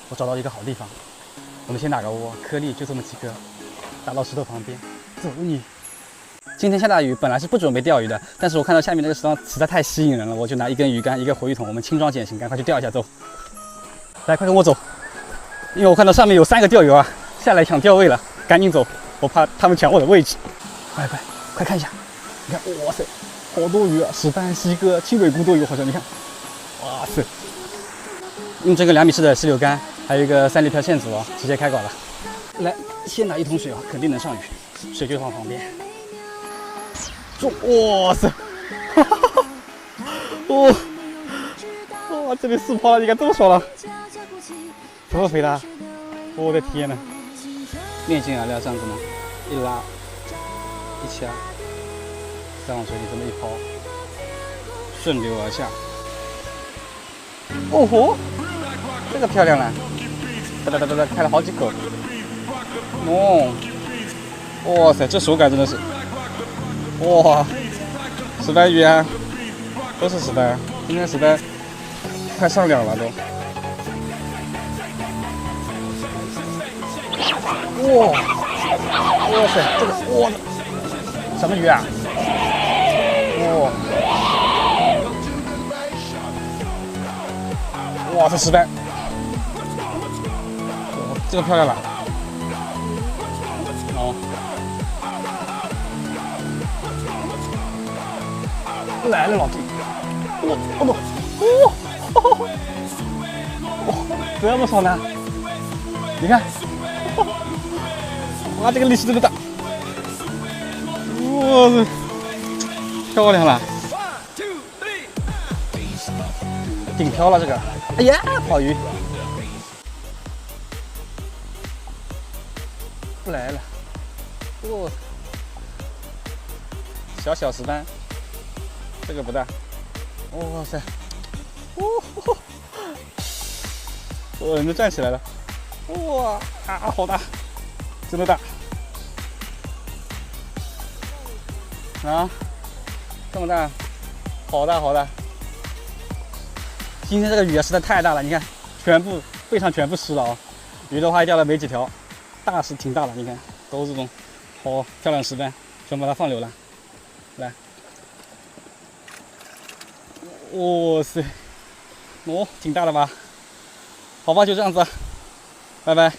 我找到一个好地方，我们先打个窝，颗粒就这么几个，打到石头旁边。走你！今天下大雨，本来是不准备钓鱼的，但是我看到下面那个石头实在太吸引人了，我就拿一根鱼竿，一个活鱼桶，我们轻装简行，赶快去钓一下，走！来，快跟我走，因为我看到上面有3个钓友啊，下来抢钓位了，赶紧走，我怕他们抢我的位置。快看一下，你看，哇塞，好多鱼啊，石斑、西哥、青尾菇都有，好像你看，哇塞！用这个2米4的石榴竿，还有一个3厘条线组哦，直接开搞了。来，先拿1桶水啊，肯定能上鱼，水就放旁边。哇塞，哈哈哈！哇，这里4泡了，你看这么爽了，这么肥的，我的天呐！面筋饵料这样子呢，一拉，一掐，再往水里这么一抛，顺流而下。哦吼，这个漂亮了，哒，开了好几口。哦，哇塞，这手感真的是，哇，石斑鱼啊，都是石斑，今天石斑快上2了都。哇塞，这个哇，什么鱼啊？哇，这石斑，这个漂亮了。好，来了老弟，这么爽呢？你看，哇，这个力气真的大，哇塞，漂亮了，顶漂了这个，哎呀，跑鱼，不来了，哇，小石斑，这个不大，哇塞，我人都站起来了，哇啊，好大，真的大啊，这么大，好大！今天这个雨啊实在太大了，你看，背上全部湿了啊。鱼的话钓了没几条，大是挺大的，你看都是这种好漂亮石斑，全把它放流了。来，哇塞，挺大的吧？好吧，就这样子，拜拜。